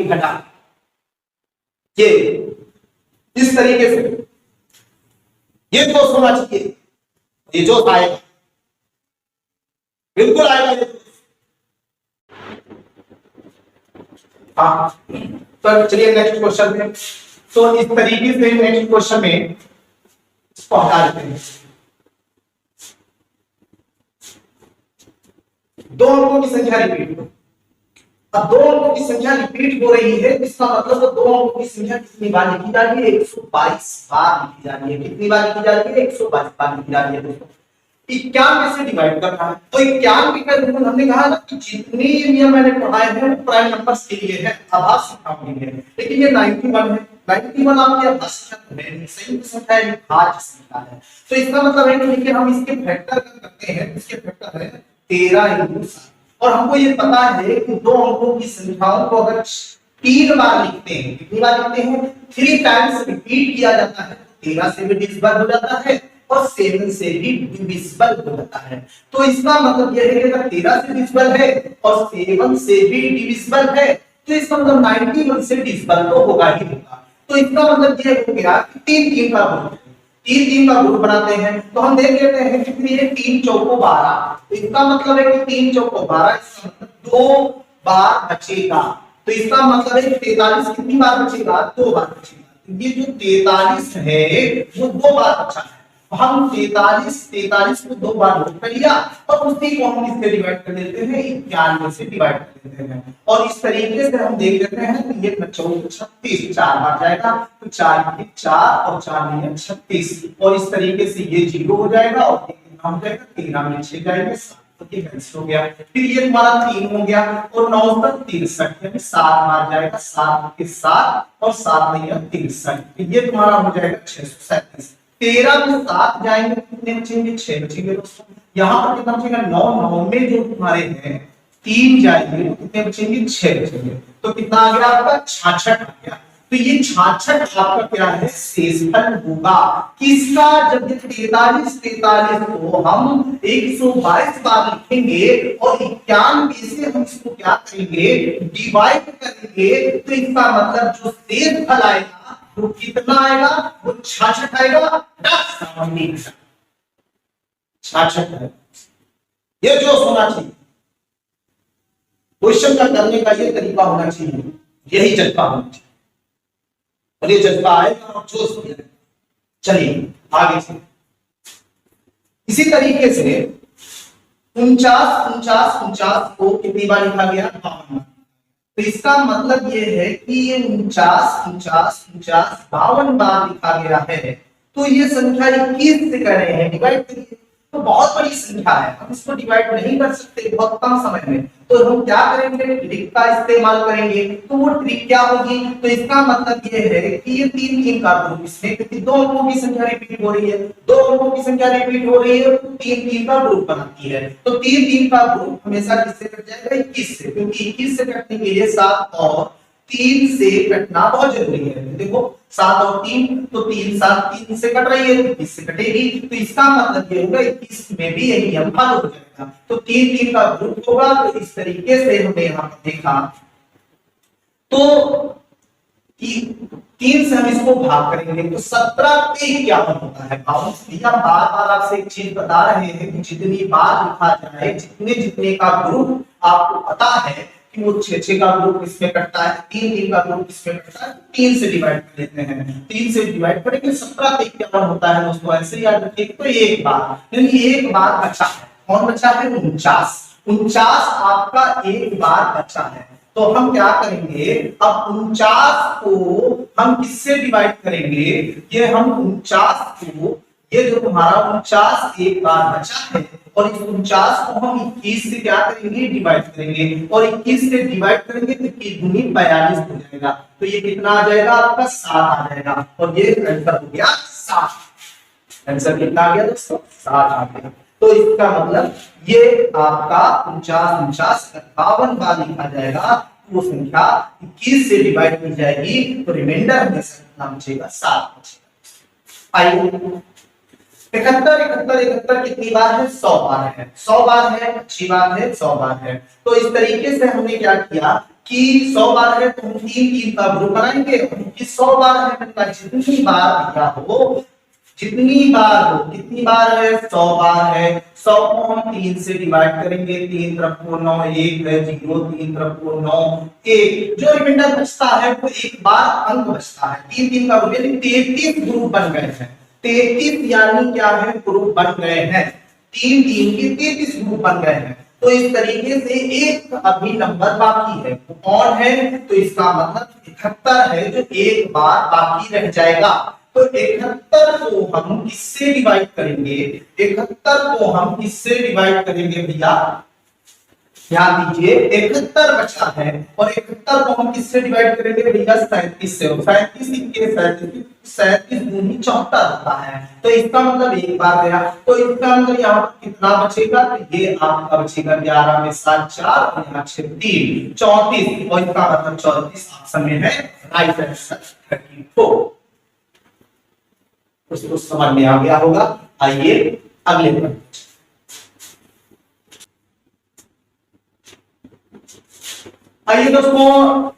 घटा ये इस तरीके से ये तो होना चाहिए, ये जो आएगा बिल्कुल आएगा ये। हाँ तो चलिए नेक्स्ट क्वेश्चन में, तो इस तरीके से नेक्स्ट क्वेश्चन में इसको हटा देते हैं। दो अंकों की संख्या रिपीट हो, अब दो अंकों की संख्या रिपीट हो रही है, इसका मतलब दो अंकों की संख्या कितनी बार लिखी जा रही है, 122 बार लिखी जा रही है। कितनी बार लिखी जा रही है, 122 बार लिखी जा रही है दोस्तों। 91 से डिवाइड करना है, तो 91 का नियम हमने कहा ना कि जितने नियम मैंने पढ़ाए हैं वो प्राइम नंबर्स के लिए है, आभाज्य संख्याओं के लिए है, लेकिन ये 91 है, 91 आपकी आभाज्य संख्या है, संयुक्त संख्या है, भाज्य संख्या है, तो इसका मतलब है कि देखिए हम इसके फैक्टर करते हैं, इसके फैक्टर है 13 × 7, और हमको ये पता है कि दो अंकों की संख्याओं को अगर 3 बार लिखते हैं, कितनी बार लिखते हैं, 3 टाइम्स रिपीट किया जाता है, 13 से भी डिविजिबल हो जाता है और 7 से भी डिविजिबल हो जाता है। तो इसका मतलब यह है कि अगर 13 से डिविजिबल है और 7 से भी डिविजिबल है, तो इसका मतलब 91 से डिविजिबल तो होगा ही होगा। तो इसका मतलब ये हो गया कि 3 3 का ग्रुप, 3 3 का ग्रुप बनाते हैं, तो हम देख लेते हैं कितनी है, 3 चौको 12, तो इसका मतलब है कि 3 चौको 12, इसका मतलब 2 बार बचेगा, तो इसका मतलब है कि 43 कितनी बार बचेगा, 2 बार बचेगा। ये जो 43 है वो 2 बार बचा है, हम 43 को 2 बार नोट कर लिया और उसी को हम किससे डिवाइड कर देते हैं, 91 से डिवाइड कर देते हैं, और इस तरीके से हम देख लेते हैं कि ये 36 4 बार जाएगा, तो 4 के 4 और 4 में 36, और इस तरीके से ये 0 हो जाएगा और ये कितना हो जाएगा, 13 में 6 जाएंगे 7, तो ये कैंसिल हो गया। फिर ये तुम्हारा 3 हो गया और 9 तक 63 यानी 7 मार जाएगा, 7 के 7 और 7 नहीं 63, ये तुम्हारा हो जाएगा 637। 13 में 7 जाएंगे कितने बचेंगे, 6 बचेंगे दोस्तों। यहाँ पर कितना बचेगा, 9, 9 में जो तुम्हारे हैं 3 जाएंगे तो कितने बचेंगे, 6 बचेंगे। तो कितना आ गया आपका, 66 आ गया। तो ये 66 आपका क्या है, शेषफल होगा किसका, जब ये 43 को हम 122 बार लिखेंगे और 91 से हम इसको क्या करेंगे, डिवाइड करेंगे, तो इसका मतलब जो शेषफल आएगा वो कितना आएगा, वो 66 आएगा। 66 है, ये जो होना चाहिए क्वेश्चन का करने का ये तरीका होना चाहिए, यही जज्बा होना चाहिए और ये जज्बा आएगा और जोश हो जाएगा। चलिए आगे से इसी तरीके से 49 को कितनी बार लिखा गया, 52 बार। तो इसका मतलब ये है कि ये 52 बार लिखा गया है। तो ये संख्या 21 से कर रहे हैं, डिवाइड करिए, तो बहुत बड़ी संख्या है, हम इसको डिवाइड नहीं कर सकते बहुत कम समय में। तो हम क्या करेंगे, ट्रिक का इस्तेमाल करेंगे। तो वो ट्रिक क्या होगी, तो इसका मतलब ये है कि ये 3 का ग्रुप, इसमें क्योंकि 2 अंकों की संख्या रिपीट हो रही है, 2 अंकों की संख्या रिपीट हो रही है, तो 3 का ग्रुप बनाती है। तो 3 का ग्रुप हमेशा किससे कट जाएगा, 21 से, क्योंकि 21 से कटने के लिए 7 और 3 से कटना बहुत जरूरी है। देखो 7 और 3, तो 3 7 3 से कट रही है, 21 से कटेगी। तो इसका मतलब ये होगा 21 में भी यही नियम फॉलो हो जाएगा। तो 3 का ग्रुप होगा। तो इस तरीके से हमने यहाँ पर देखा, तो 3 से हम इसको भाग करेंगे तो 17 पे क्या होता है, बार बार आपसे एक चीज बता रहे हैं कि जितनी बार लिखा जाए, जितने जितने का ग्रुप आपको पता है कि वो 6 का ग्रुप किसमें कटता है, 3 का ग्रुप किसमें कटता है, 3 से डिवाइड कर लेते हैं। 3 से डिवाइड करेंगे 17 पे क्या होता है दोस्तों, ऐसे याद रखिए। तो एक बार यानी एक बार बचा है, कौन बचा है, 49 आपका एक बार बचा है। तो हम क्या करेंगे, अब 49 को हम किससे डिवाइड करेंगे, ये हम 49 को, ये जो तुम्हारा 49 एक बार बचा है और इस 49 को हम 21 से क्या करेंगे, डिवाइड करेंगे और 21 से डिवाइड करेंगे तो 42 हो जाएगा। तो ये कितना आ जाएगा आपका, 7 आ जाएगा और ये आंसर हो गया 7। आंसर कितना आ गया दोस्तों, 7 आ गया। तो इसका मतलब ये आपका 49 52 बार लिखा जाएगा, वो संख्या 21 से डिवाइड की जाएगी तो रिमाइंडर हमेशा कितना बचेगा, 7 बचेगा। आइए 71 कितनी बार है, 100 बार है। 100 बार है, अच्छी बात है, 100 बार है। तो इस तरीके से हमने क्या किया कि 100 बार है तो हम 3 का ग्रुप बनाएंगे, क्योंकि 100 बार है मतलब जितनी बार क्या हो, जितनी बार हो, कितनी बार है, 100 बार है। 100 को हम 3 से डिवाइड करेंगे, 3 तरफ को 9, 1 है 0, 3 तरफ को 9 1, जो रिमाइंडर बचता है वो एक बार अंक बचता है। 3 का ग्रुप यानी 33 ग्रुप बन गए हैं। 33 यानी क्या है, ग्रुप बन गए हैं। 3 के 33 ग्रुप बन गए हैं। तो इस तरीके से एक अभी नंबर बाकी है, वो कौन है, तो इसका मतलब 71 है जो एक बार बाकी रह जाएगा। तो 71 को हम किससे डिवाइड करेंगे, 71 को हम किससे डिवाइड करेंगे भैया, ध्यान दीजिए 71 बचा है और 71 को हम किससे डिवाइड करेंगे भैया, 37 से। 37 दूनी 74 होता है। तो इसका मतलब एक बार गया, तो इसका मतलब यहाँ पर कितना बचेगा, तो ये आपका बचेगा 11 में 7 4 और यहाँ 6 3 34 और इसका मतलब 34 ऑप्शन में है राइट आंसर 34। उसको समझ में आ गया होगा। आइए अगले पर, आइए दोस्तों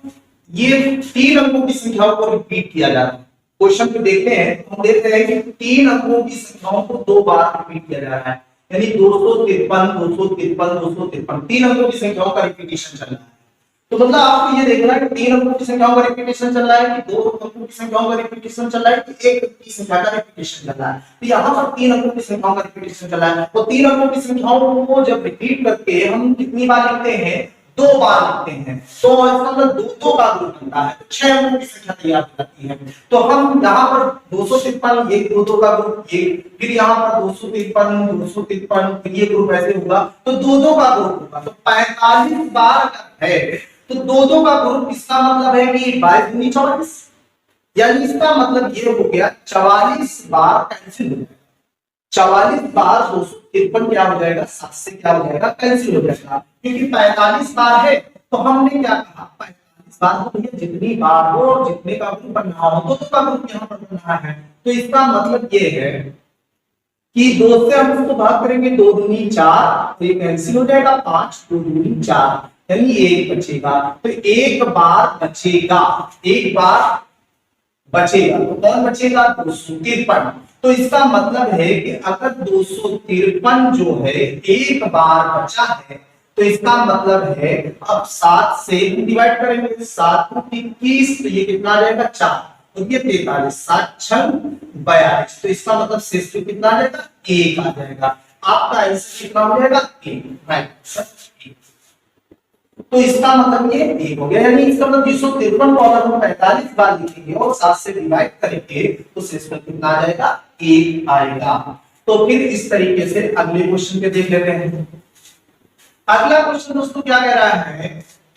ये 3 अंकों की संख्याओं को रिपीट किया जा रहा है। क्वेश्चन को देखते हैं तो हम देख रहे हैं कि 3 अंकों की संख्याओं को 2 बार रिपीट किया जा रहा है, यानी 253 253 253 3 अंकों की संख्याओं का रिपीटेशन चल रहा है। तो मतलब आपको ये देखना है कि 3 अंकों की संख्याओं का रिपीटेशन चल रहा है कि 2 अंकों की संख्याओं का रिपीटेशन चल रहा है कि एक की संख्या का रिपीटेशन चल रहा है। तो यहाँ पर 3 अंकों की संख्याओं का रिपीटेशन चल रहा है। तो 3 अंकों की संख्याओं को जब रिपीट करके हम कितनी बार लिखते हैं, दो बार लिखते हैं तो इसका मतलब दो दो का ग्रुप बनता है, तो 6 अंकों की संख्या तैयार हो जाती है। तो हम यहाँ पर 253 ये दो दो का ग्रुप, ये फिर यहाँ पर 253 253 फिर ये ग्रुप ऐसे होगा, तो दो दो का ग्रुप होगा। तो 45 बार अगर है तो दो दो का ग्रुप, इसका मतलब है कि 22 दूनी 44, यानी इसका मतलब ये हो गया 44 बार कैंसिल हो जाएगा। 44 बार 253 क्या हो जाएगा, 7 से क्या हो जाएगा, कैंसिल हो जाएगा। क्योंकि 45 बार है तो हमने क्या कहा, 45 बार हो गया, जितनी बार हो जितने का ग्रुप बनना हो तो का ग्रुप यहाँ पर बनना है। तो इसका मतलब ये है कि 2 से हम इसको भाग करेंगे, 2 दूनी 4, तो ये कैंसिल हो जाएगा, 5 2 दूनी 4, यानी 1 बचेगा। तो एक बार बचेगा, एक बार बचेगा, तो कौन बचेगा, 253। तो इसका मतलब है कि अगर 253 जो है एक बार बचा है तो इसका मतलब है अब 7 से डिवाइड करेंगे, 7 को 21, तो ये कितना आ जाएगा 4, तो ये 43, 7 6 42, तो इसका मतलब शेष कितना आ जाएगा, 1 आ जाएगा। आपका आंसर कितना हो जाएगा, 1, राइट। तो इसका मतलब ये 1 हो गया, यानी इसका मतलब 253 को अगर हम 45 बार लिखेंगे और 7 से डिवाइड करेंगे तो शेषफल कितना आ जाएगा, 1 आएगा। तो फिर इस तरीके से अगले क्वेश्चन पे देख लेते हैं। अगला क्वेश्चन दोस्तों क्या कह रहा है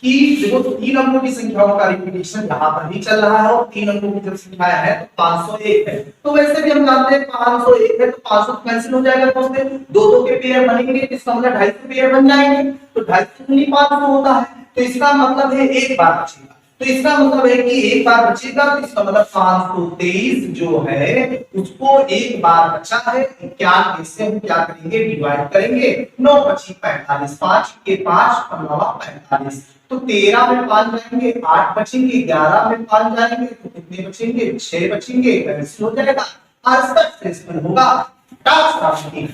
कि देखो 3 अंकों की संख्याओं का रिपीटेशन यहाँ पर भी चल रहा है और 3 अंकों की जब संख्या है तो 501 है। तो वैसे भी हम जानते हैं 501 है तो 500 कैंसिल हो जाएगा, दोस्तों दो दो के पेयर बनेंगे, इसका मतलब 250 पेयर बन जाएंगे, तो 250 500 होता है, तो इसका मतलब है एक बार बचेगा। तो इसका मतलब है कि एक बार बचेगा, तो इसका मतलब 523 जो है उसको एक बार बचा है, 91 से हम क्या करेंगे, डिवाइड करेंगे, 9 बची 45, 5 के 5 45, तो 13 में 5 जाएंगे 8 बचेंगे, 11 में 5 जाएंगे तो कितने बचेंगे, 6 बचेंगे, कैंसिल हो जाएगा, 68 शेषफल होगा। टास्क कंप्लीट,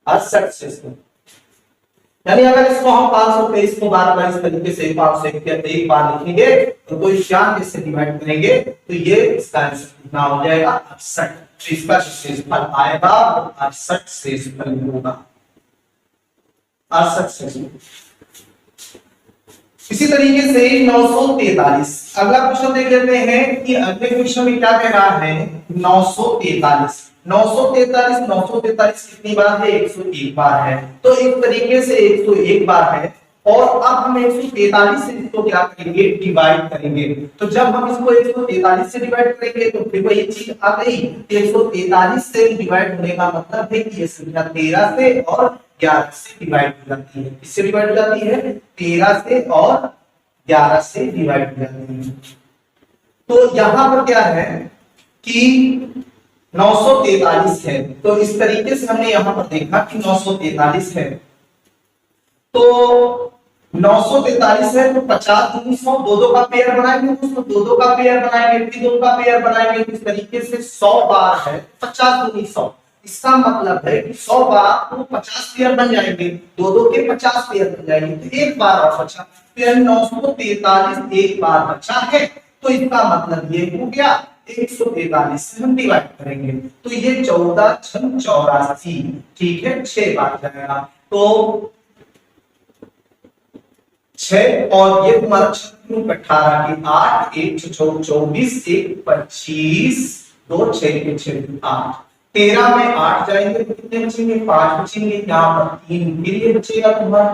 68 शेषफल, यानी अगर इसको हम 523 को बार बार इस तरीके से 501 एक बार लिखेंगे तो 91 से डिवाइड करेंगे तो ये इसका आंसर कितना हो जाएगा, 68। तो इसका शेषफल आएगा 68 शेषफल होगा, 68 शेषफल। इसी तरीके से 943, अगला क्वेश्चन देख लेते हैं कि अगले क्वेश्चन में क्या कह रहा है, 943 943 कितनी बार है, 101 बार है। तो इस तरीके से 101 बार है और अब हम 143 से इसको क्या करेंगे, डिवाइड करेंगे। तो जब हम इसको 143 से डिवाइड करेंगे तो फिर वही चीज आ गई, 143 से डिवाइड होने का मतलब है कि ये संख्या 13 से और 11 से डिवाइड हो जाती है। किससे डिवाइड हो जाती है, 13 से और 11 से डिवाइड हो जाती है। तो यहां पर क्या है कि 943 है, तो इस तरीके से हमने यहां पर देखा कि 943 है, तो 943 है तो 50 दूनी 100, दो दो का पेयर बनाएंगे, उसको दो दो का पेयर बनाएंगे, फिर दो का पेयर बनाएंगे, इस तरीके से 100 बार है 50 दूनी 100, इसका मतलब है कि 100 बार तो 50 पेयर बन जाएंगे, दो दो के 50 पेयर बन जाएंगे, तो एक बार और बचा, फिर 943 एक बार बचा है, तो इसका मतलब ये हो गया 143 से हम डिवाइड करेंगे तो ये 14 6 84, ठीक है, 6 बार जाएगा, तो 6 और ये तुम्हारा 18 की 8 1 6 24 1 25 2 6 के 6 8, 13 में 8 जाएंगे तो कितने बचेंगे, 5 बचेंगे, यहाँ पर 3 फिर ये बचेगा तुम्हारा,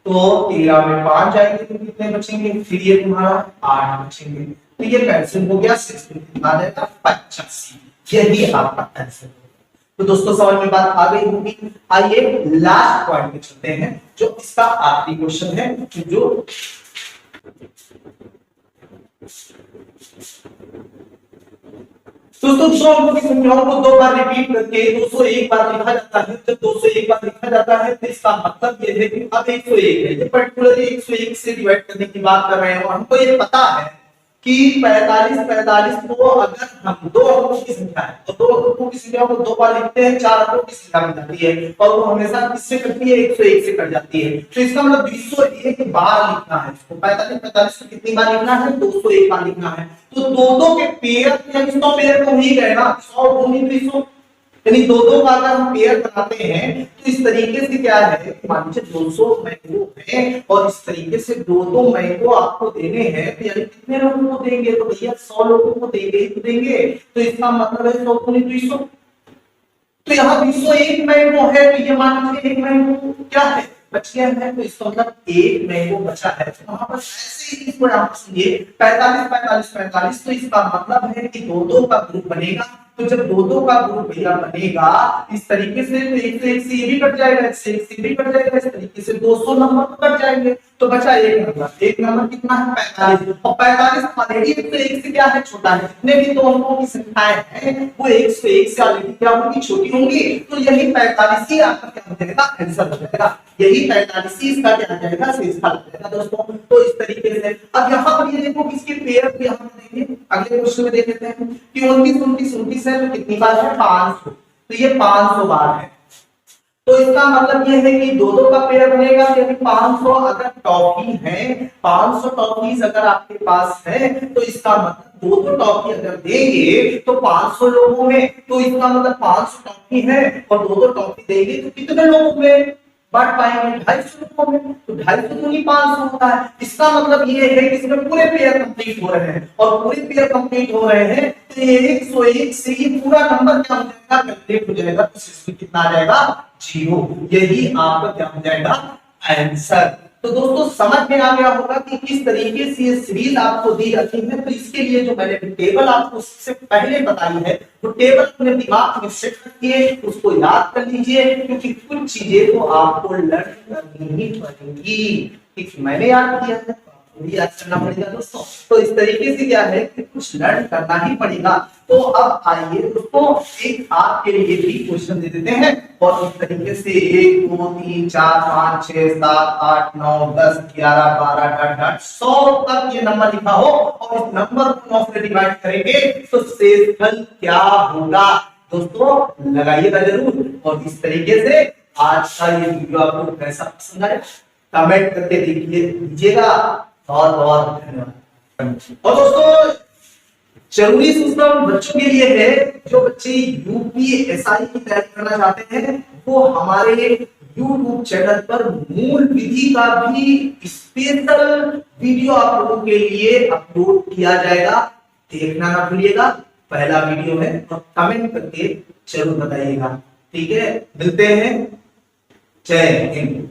तो 13 में 5 जाएंगे तो कितने बचेंगे, फिर ये तुम्हारा 8 बचेंगे, तो ये कैंसिल हो गया, कितना आ जाएगा 85। यही आपका आंसर है। तो दोस्तों समझ में बात आ गई होगी। आइए लास्ट पॉइंट पे चलते हैं जो इसका आखिरी क्वेश्चन है, जो दोस्तों 2 अंकों की संख्याओं को 2 बार रिपीट करके 201 बार लिखा जाता है। जब 201 बार लिखा जाता है तो इसका मतलब ये है कि अब 101 है, ये पर्टिकुलरली 101 से डिवाइड करने की बात कर रहे हैं और हमको ये पता है कि 45 को अगर हम 2 अंकों की संख्या है तो 2 अंकों की संख्या को 2 बार लिखते हैं, 4 अंकों की संख्या बन जाती है और वो हमेशा किससे कटती है, 101 से कट जाती है। तो इसका मतलब 201 बार लिखना है इसको, 45 को कितनी बार लिखना है, 201 बार लिखना है। तो दो दो के पेयर यानी 100 पेयर तो हो ही गए ना, 100 दूनी 200, यानी दो दो का अगर हम पेयर बनाते हैं तो इस तरीके से क्या है, मान लीजिए 200 मैंगो है और इस तरीके से दो दो मैंगो आपको देने हैं, तो यानी कितने लोगों को देंगे, तो भैया 100 लोगों को देंगे ही देंगे। तो इसका मतलब है 100 गुनी 200, तो यहाँ 201 मैंगो है, तो ये मान लीजिए एक मैंगो क्या है, बच गया है, तो इसका मतलब एक मैंगो बचा है। तो वहां पर ऐसे ही इसको आप सुनिए 45 45 45, तो इसका मतलब है कि दो दो का ग्रुप बनेगा। तो जब दो दो का ग्रुप भैया बनेगा इस तरीके से, तो एक से एक से ये भी कट जाएगा, एक से एक से भी कट जाएगा, इस तरीके से 200 नंबर तो कट जाएंगे। तो बचा एक नंबर, एक नंबर कितना है 45, और 45 ऑलरेडी एक से एक से क्या है, छोटा है। जितने भी दो अंकों की संख्याएं हैं वो एक से एक से ऑलरेडी क्या होंगी, छोटी होंगी। तो यही 45 ही आपका क्या हो जाएगा, आंसर हो जाएगा। यही 45 ही इसका क्या हो जाएगा, शेष का हो जाएगा दोस्तों। तो इस तरीके से अब यहाँ पर ये देखो किसके पेयर को यहाँ पर देखिए, अगले क्वेश्चन में देख लेते हैं कि 29 29 29 है, तो कितनी बार है 500, तो ये 500 बार है। तो इसका मतलब ये है कि दो दो का पेयर बनेगा, यानी 500 अगर टॉफी है, 500 टॉफीज अगर आपके पास है, तो इसका मतलब दो दो टॉफी अगर देंगे तो 500 लोगों में, तो इसका मतलब 500 टॉफी है और दो दो टॉफी देंगे तो कितने लोगों में बांट पाएंगे, 250 लोगों में। तो 250 दूनी 500 होता है। इसका मतलब ये है कि इसमें पूरे पेयर कंप्लीट हो रहे हैं, और पूरे पेयर कंप्लीट हो रहे हैं तो ये 101 से ये पूरा नंबर क्या हो जाएगा, कंप्लीट हो जाएगा। तो इसमें कितना आ जाएगा, 0। यही आपका क्या हो जाएगा, आंसर। तो दोस्तों समझ में आ गया होगा कि किस तरीके से ये सीरीज आपको दी जाती है। तो इसके लिए जो मैंने टेबल आपको उससे पहले बताई है, वो टेबल अपने दिमाग में सेट रखिए, उसको याद कर लीजिए, क्योंकि कुछ चीजें तो आपको लर्न करनी ही पड़ेंगी। ठीक, मैंने याद किया है भी याद करना पड़ेगा दोस्तों। तो इस तरीके से क्या है कि कुछ लर्न करना ही पड़ेगा। तो अब आइए दोस्तों एक आपके लिए भी क्वेश्चन दे देते हैं, और इस तरीके से 1 2 3 4 5 6 7 8 9 10 11 12 डॉट 100 तक ये नंबर लिखा हो, और इस नंबर को 9 से डिवाइड करेंगे तो शेषफल क्या होगा दोस्तों, लगाइएगा जरूर। और इस तरीके से आज का ये वीडियो आपको कैसा पसंद आया कमेंट करके दीजिएगा। बहुत बहुत धन्यवाद। और दोस्तों जरूरी सूचना बच्चों के लिए है, जो बच्चे यूपीएसआई की तैयारी करना चाहते हैं, वो हमारे YouTube चैनल पर मूल विधि का भी स्पेशल वीडियो आप लोगों के लिए अपलोड किया जाएगा, देखना ना भूलिएगा। पहला वीडियो है और कमेंट करके जरूर बताइएगा। ठीक है, मिलते हैं, जय हिंद।